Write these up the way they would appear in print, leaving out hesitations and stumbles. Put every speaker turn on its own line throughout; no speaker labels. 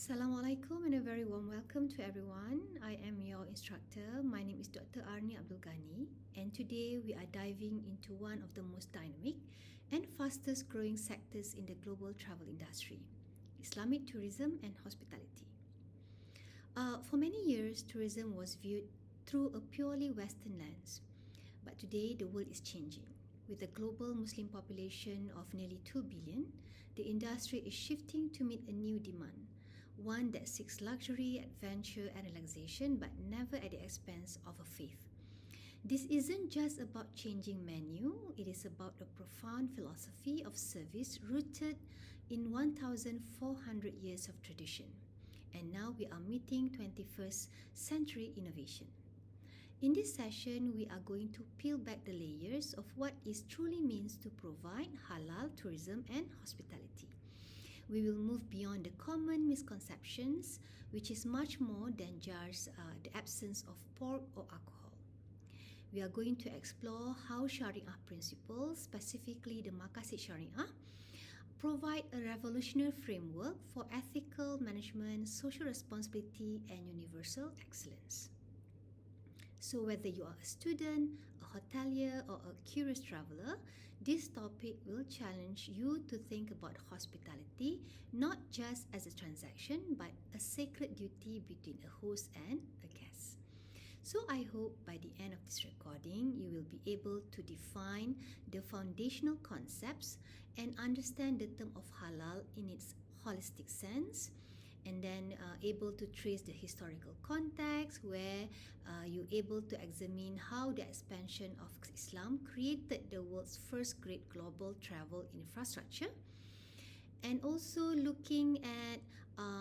Assalamualaikum and a very warm welcome to everyone. I am your instructor. My name is Dr. Arni Abdul Ghani, and today we are diving into one of the most dynamic and fastest growing sectors in the global travel industry, Islamic tourism and hospitality. For many years, tourism was viewed through a purely Western lens, but today the world is changing. With a global Muslim population of nearly 2 billion, the industry is shifting to meet a new demand, one that seeks luxury, adventure, and relaxation, but never at the expense of a faith. This isn't just about changing menu, it is about a profound philosophy of service rooted in 1,400 years of tradition. And now we are meeting 21st century innovation. In this session, we are going to peel back the layers of what it truly means to provide halal tourism and hospitality. We will move beyond the common misconceptions, which is much more than just the absence of pork or alcohol. We are going to explore how Sharia principles, specifically the Maqasid Sharia, provide a revolutionary framework for ethical management, social responsibility, and universal excellence. So whether you are a student, a hotelier, or a curious traveler, this topic will challenge you to think about hospitality not just as a transaction, but a sacred duty between a host and a guest. So I hope by the end of this recording, you will be able to define the foundational concepts and understand the term of halal in its holistic sense, and then able to trace the historical context where you're able to examine how the expansion of Islam created the world's first great global travel infrastructure, and also looking at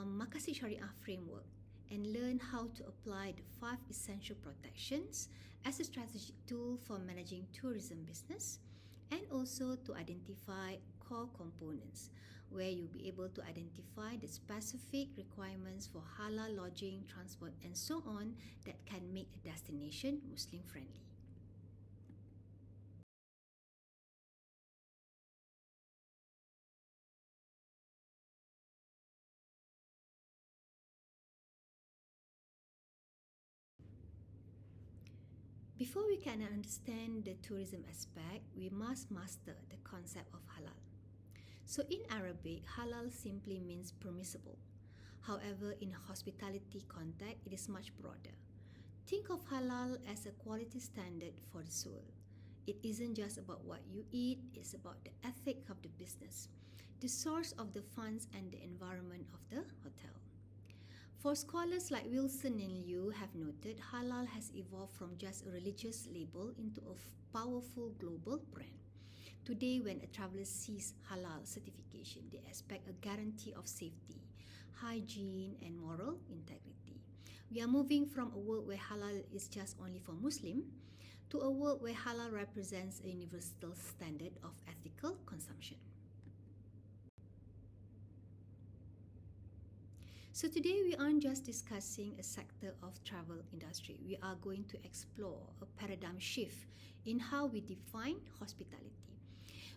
Maqasid Sharia framework and learn how to apply the 5 essential protections as a strategic tool for managing tourism business, and also to identify core components where you'll be able to identify the specific requirements for halal lodging, transport, and so on that can make a destination Muslim friendly. Before we can understand the tourism aspect, we must master the concept of halal. So in Arabic, halal simply means permissible. However, in a hospitality context, it is much broader. Think of halal as a quality standard for the soul. It isn't just about what you eat, it's about the ethic of the business, the source of the funds, and the environment of the hotel. For scholars like Wilson and Liu have noted, halal has evolved from just a religious label into a powerful global brand. Today, when a traveler sees halal certification, they expect a guarantee of safety, hygiene, and moral integrity. We are moving from a world where halal is just only for Muslim to a world where halal represents a universal standard of ethical consumption. So today we aren't just discussing a sector of travel industry. We are going to explore a paradigm shift in how we define hospitality.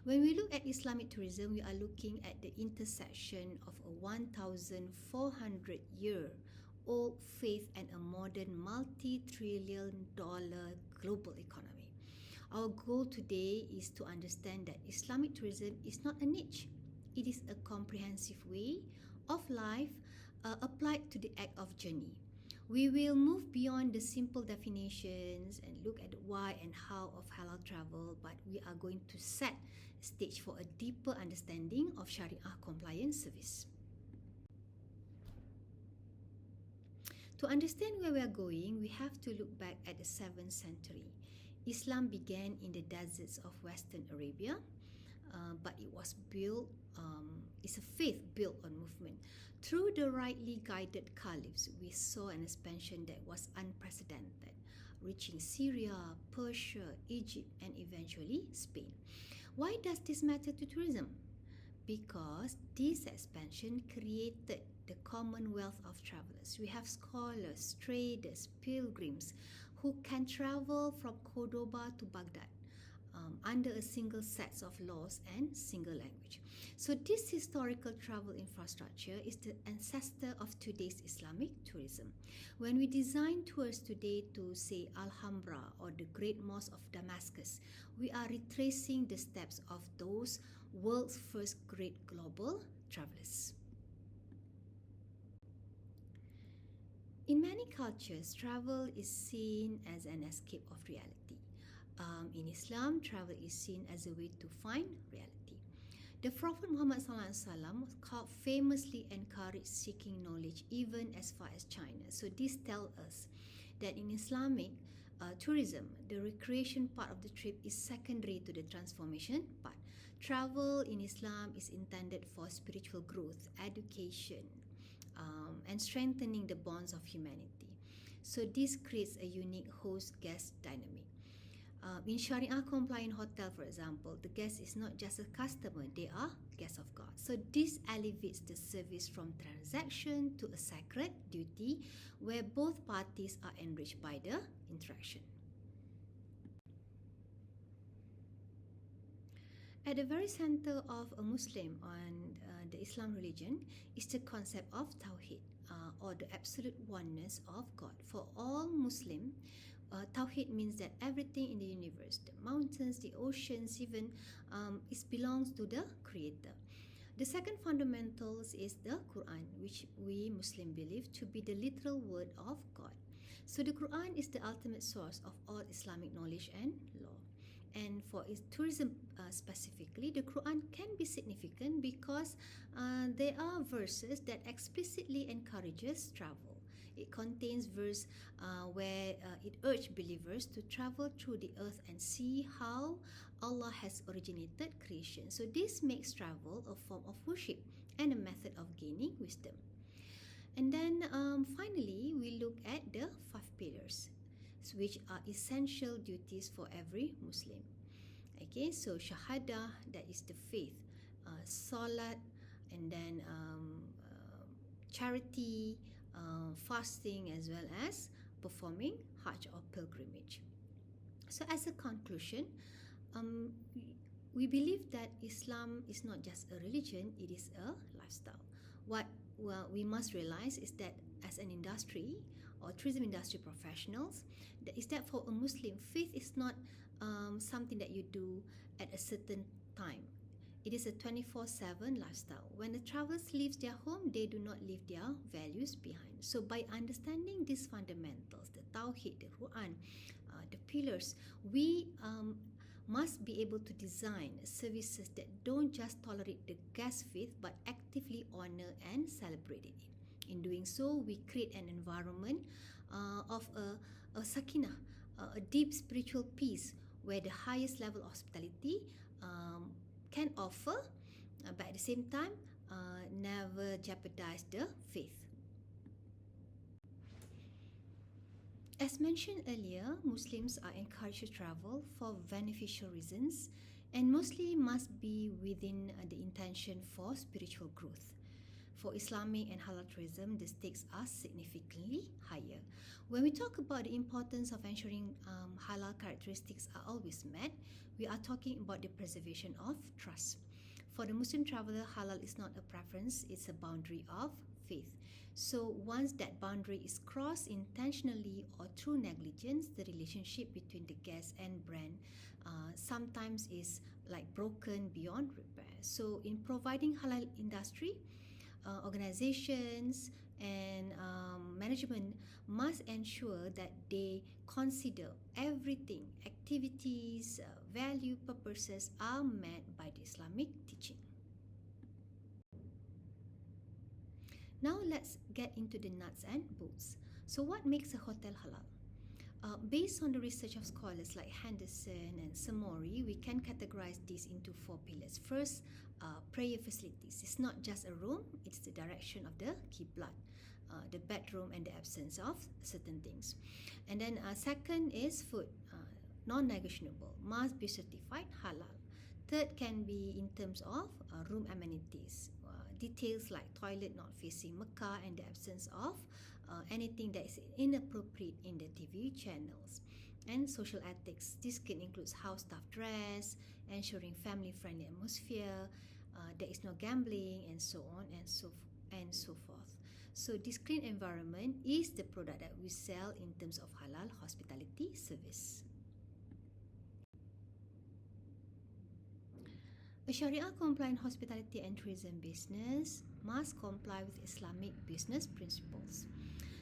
When we look at Islamic tourism, we are looking at the intersection of a 1,400-year-old faith and a modern multi-trillion-dollar global economy. Our goal today is to understand that Islamic tourism is not a niche. It is a comprehensive way of life applied to the act of journey. We will move beyond the simple definitions and look at the why and how of halal travel, but we are going to set the stage for a deeper understanding of Sharia compliant service. To understand where we are going, we have to look back at the 7th century. Islam began in the deserts of Western Arabia, but it was built, it's a faith built on movement. Through the rightly guided caliphs, we saw an expansion that was unprecedented, reaching Syria, Persia, Egypt, and eventually Spain. Why does this matter to tourism? Because this expansion created the commonwealth of travelers. We have scholars, traders, pilgrims who can travel from Cordoba to Baghdad, under a single set of laws and single language. So this historical travel infrastructure is the ancestor of today's Islamic tourism. When we design tours today to say Alhambra or the Great Mosque of Damascus, we are retracing the steps of those world's first great global travelers. In many cultures, travel is seen as an escape of reality. In Islam, travel is seen as a way to find reality. The Prophet Muhammad SAW famously encouraged seeking knowledge even as far as China. So this tells us that in Islamic tourism, the recreation part of the trip is secondary to the transformation part. Travel in Islam is intended for spiritual growth, education, and strengthening the bonds of humanity. So this creates a unique host-guest dynamic. In Sharia-compliant hotel, for example, the guest is not just a customer, they are guests of God. So this elevates the service from transaction to a sacred duty where both parties are enriched by the interaction. At the very center of a Muslim and the Islam religion is the concept of Tawheed, or the absolute oneness of God. For all Muslims, Tawheed means that everything in the universe, the mountains, the oceans, even, it belongs to the Creator. The second fundamentals is the Quran, which we Muslims believe to be the literal word of God. So the Quran is the ultimate source of all Islamic knowledge and law. And for its tourism specifically, the Quran can be significant because there are verses that explicitly encourages travel. It contains verse where it urges believers to travel through the earth and see how Allah has originated creation. So this makes travel a form of worship and a method of gaining wisdom. And then finally, we look at the 5 pillars, which are essential duties for every Muslim. Okay, so Shahada, that is the faith, Salat, and then charity, fasting, as well as performing Hajj or pilgrimage. So as a conclusion, we believe that Islam is not just a religion, it is a lifestyle. What we must realize is that as an industry or tourism industry professionals, that for a Muslim, faith is not something that you do at a certain time. It is a 24/7 lifestyle. When the travelers leave their home, they do not leave their values behind. So by understanding these fundamentals, the Tawheed, the Quran, the pillars, we must be able to design services that don't just tolerate the guest faith but actively honor and celebrate it. In doing so, we create an environment of a sakinah, a deep spiritual peace where the highest level of hospitality can offer, but at the same time, never jeopardize the faith. As mentioned earlier, Muslims are encouraged to travel for beneficial reasons and mostly must be within the intention for spiritual growth. For Islamic and halal tourism, the stakes are significantly higher. When we talk about the importance of ensuring halal characteristics are always met, we are talking about the preservation of trust. For the Muslim traveler, halal is not a preference, it's a boundary of faith. So once that boundary is crossed intentionally or through negligence, the relationship between the guest and brand sometimes is like broken beyond repair. So in providing halal industry, organizations and management must ensure that they consider everything, activities, value, purposes are met by the Islamic teaching. Now let's get into the nuts and bolts. So what makes a hotel halal? Based on the research of scholars like Henderson and Samori, we can categorize this into 4 pillars. First, prayer facilities. It's not just a room, it's the direction of the Qiblat, the bedroom and the absence of certain things. And then second is food, non-negotiable, must be certified halal. Third can be in terms of room amenities, details like toilet not facing Mecca and the absence of anything that is inappropriate in the TV channels. and social ethics. This can include how staff dress, ensuring family-friendly atmosphere, there is no gambling, and so on and so forth. So this clean environment is the product that we sell in terms of halal hospitality service. A Sharia-compliant hospitality and tourism business must comply with Islamic business principles.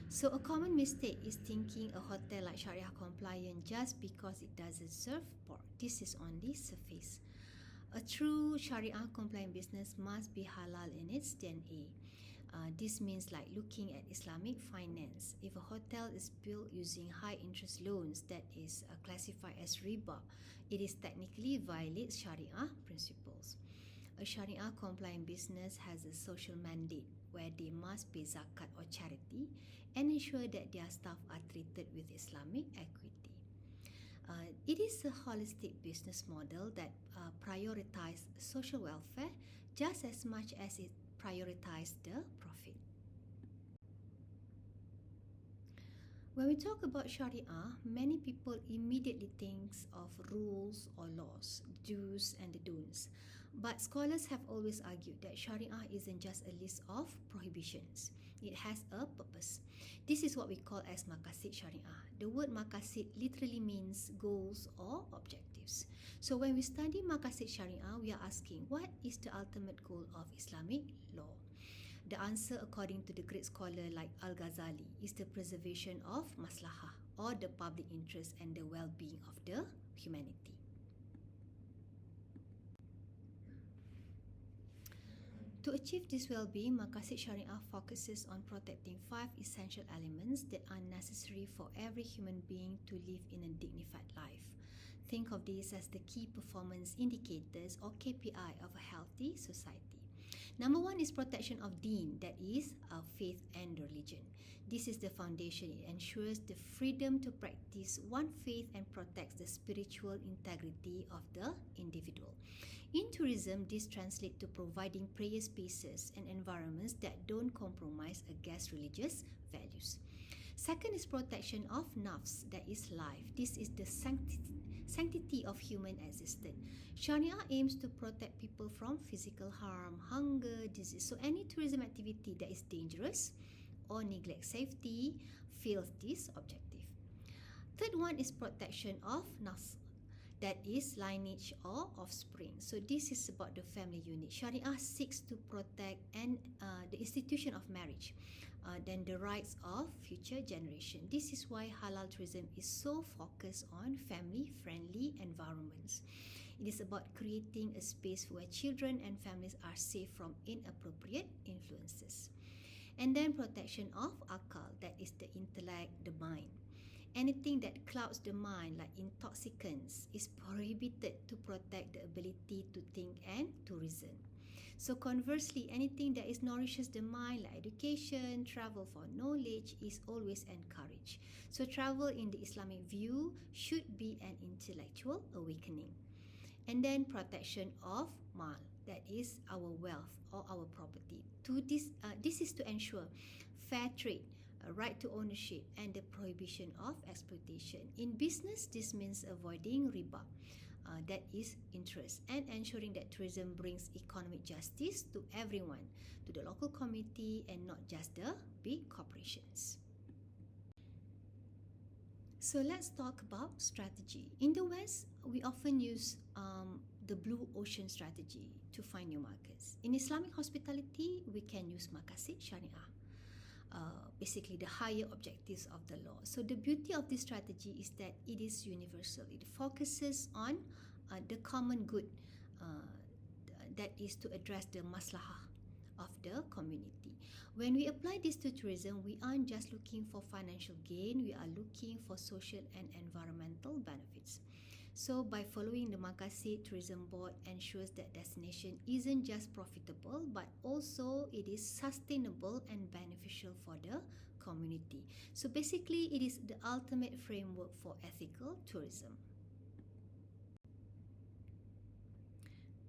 So a common mistake is thinking a hotel like Sharia compliant just because it doesn't serve pork. This is only surface. A true Sharia compliant business must be halal in its DNA. This means like looking at Islamic finance. If a hotel is built using high interest loans that is classified as riba, it is technically violates Sharia principles. A Sharia compliant business has a social mandate where they must pay zakat or charity and ensure that their staff are treated with Islamic equity. It is a holistic business model that prioritizes social welfare just as much as it prioritizes the profit. When we talk about Sharia, many people immediately think of rules or laws, do's and the don'ts. But scholars have always argued that Sharia isn't just a list of prohibitions. It has a purpose. This is what we call as Maqasid Sharia. The word Maqasid literally means goals or objectives. So when we study Maqasid Sharia, we are asking, what is the ultimate goal of Islamic law? The answer, according to the great scholar like Al-Ghazali, is the preservation of maslahah, or the public interest and the well-being of the humanity. To achieve this well-being, Maqasid Sharia focuses on protecting 5 essential elements that are necessary for every human being to live in a dignified life. Think of these as the key performance indicators or KPI of a healthy society. Number 1 is protection of deen, that is, our faith and religion. This is the foundation. It ensures the freedom to practice one faith and protects the spiritual integrity of the individual. In tourism, this translates to providing prayer spaces and environments that don't compromise against religious values. Second is protection of nafs, that is life. This is the sanctity of human existence. Sharia aims to protect people from physical harm, hunger, disease. So any tourism activity that is dangerous or neglect safety fails this objective. Third one is protection of nas, that is lineage or offspring. So this is about the family unit. Sharia seeks to protect the institution of marriage, then the rights of future generation. This is why halal tourism is so focused on family-friendly environments. It is about creating a space where children and families are safe from inappropriate influences. And then protection of akal, that is the intellect, the mind. Anything that clouds the mind, like intoxicants, is prohibited to protect the ability to think and to reason. So conversely, anything that nourishes the mind, like education, travel for knowledge, is always encouraged. So travel in the Islamic view should be an intellectual awakening. And then protection of mal, that is our wealth or our property. This is to ensure fair trade, a right to ownership, and the prohibition of exploitation. In business, this means avoiding riba, that is interest, and ensuring that tourism brings economic justice to everyone, to the local community and not just the big corporations. So let's talk about strategy. In the West, we often use the blue ocean strategy to find new markets. In Islamic hospitality, we can use Maqasid Sharia. Basically the higher objectives of the law. So the beauty of this strategy is that it is universal. It focuses on the common good, that is to address the maslahah of the community. When we apply this to tourism, we aren't just looking for financial gain, we are looking for social and environmental benefits. So by following the Maqasid, Tourism Board ensures that destination isn't just profitable, but also it is sustainable and beneficial for the community. So basically, it is the ultimate framework for ethical tourism.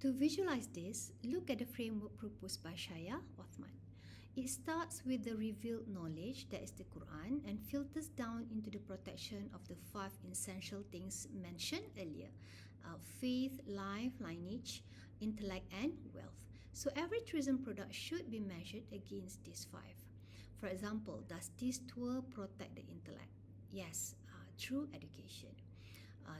To visualize this, look at the framework proposed by Shaya Othman. It starts with the revealed knowledge, that is the Quran, and filters down into the protection of the five essential things mentioned earlier: faith, life, lineage, intellect, and wealth. So every tourism product should be measured against these five. For example, does this tour protect the intellect? Yes, through education.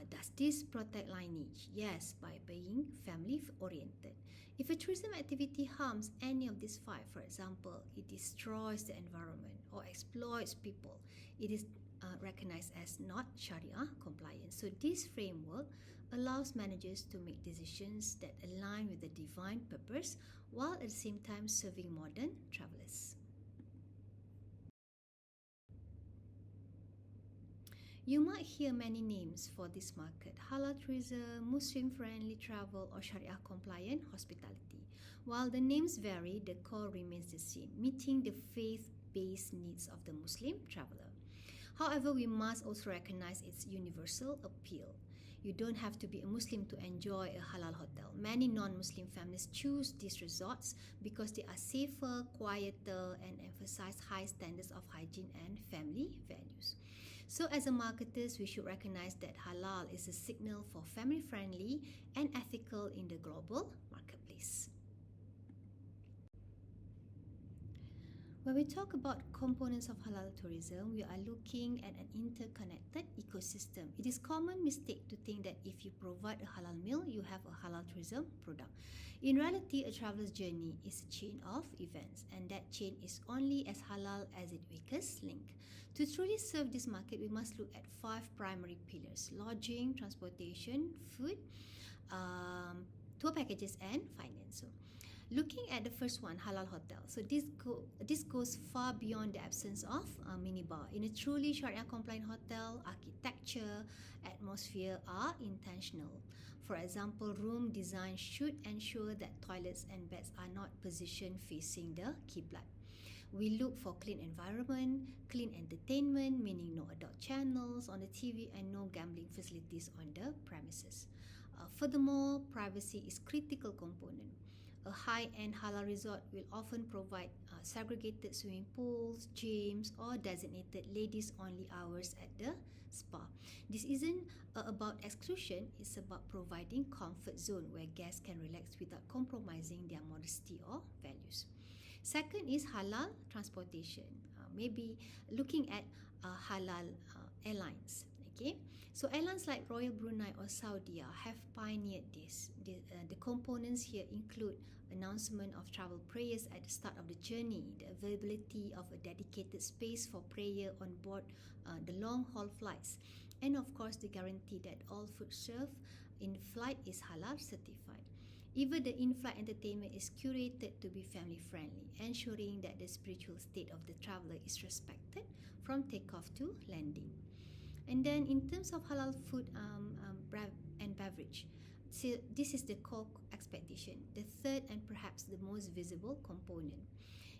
Does this protect lineage? Yes, by being family oriented. If a tourism activity harms any of these five, for example, it destroys the environment or exploits people, it is recognized as not Sharia compliant. So, this framework allows managers to make decisions that align with the divine purpose while at the same time serving modern travelers. You might hear many names for this market: halal tourism, Muslim friendly travel, or Sharia compliant hospitality. While the names vary, the core remains the same: meeting the faith based needs of the Muslim traveler. However, we must also recognize its universal appeal. You don't have to be a Muslim to enjoy a halal hotel. Many non Muslim families choose these resorts because they are safer, quieter, and emphasize high standards of hygiene and family values. So, as a marketers, we should recognize that halal is a signal for family friendly and ethical in the global marketplace. When we talk about components of halal tourism, we are looking at an interconnected ecosystem. It is a common mistake to think that if you provide a halal meal, you have a halal tourism product. In reality, a traveler's journey is a chain of events, and that chain is only as halal as its weakest link. To truly serve this market, we must look at five primary pillars: lodging, transportation, food, tour packages, and finance. So, looking at the first one, halal hotel. So this goes far beyond the absence of a minibar. In a truly Sharia compliant hotel, architecture, atmosphere are intentional. For example, room design should ensure that toilets and beds are not positioned facing the Qiblat. We look for clean environment, clean entertainment, meaning no adult channels on the TV and no gambling facilities on the premises. Furthermore, privacy is critical component. A high-end halal resort will often provide segregated swimming pools, gyms, or designated ladies-only hours at the spa. This isn't about exclusion, it's about providing comfort zone where guests can relax without compromising their modesty or values. Second is halal transportation. Maybe looking at halal airlines. Okay, so airlines like Royal Brunei or Saudi have pioneered this. The components here include announcement of travel prayers at the start of the journey, the availability of a dedicated space for prayer on board the long haul flights, and of course the guarantee that all food served in flight is halal certified. Even the in-flight entertainment is curated to be family friendly, ensuring that the spiritual state of the traveler is respected from takeoff to landing. And then in terms of halal food and beverage, so this is the core expectation, the third and perhaps the most visible component.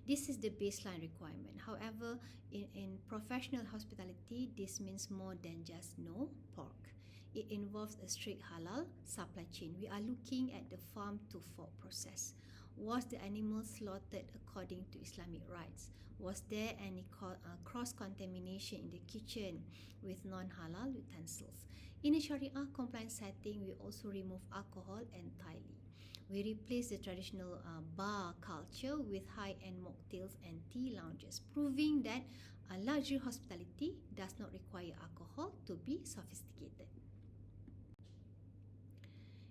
This is the baseline requirement. However, in professional hospitality, this means more than just no pork. It involves a strict halal supply chain. We are looking at the farm to fork process. Was the animal slaughtered according to Islamic rites? Was there any cross-contamination in the kitchen with non-halal utensils? In a Sharia compliant setting, we also remove alcohol entirely. We replace the traditional bar culture with high-end mocktails and tea lounges, proving that luxury hospitality does not require alcohol to be sophisticated.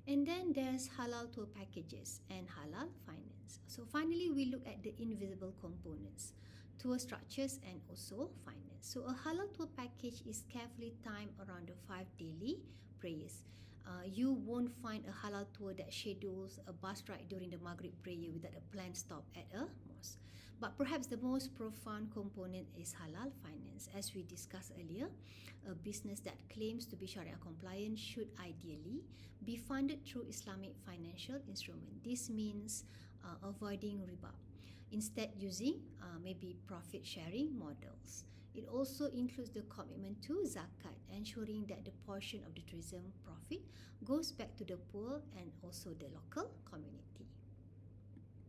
And then there's halal tour packages and halal finance. So finally, we look at the invisible components: tour structures and also finance. So a halal tour package is carefully timed around the 5 daily prayers. You won't find a halal tour that schedules a bus ride during the Maghrib prayer without a planned stop at a mosque. But perhaps the most profound component is halal finance. As we discussed earlier, a business that claims to be Sharia compliant should ideally be funded through Islamic financial instrument. This means avoiding riba, instead using maybe profit sharing models. It also includes the commitment to zakat, ensuring that the portion of the tourism profit goes back to the poor and also the local community.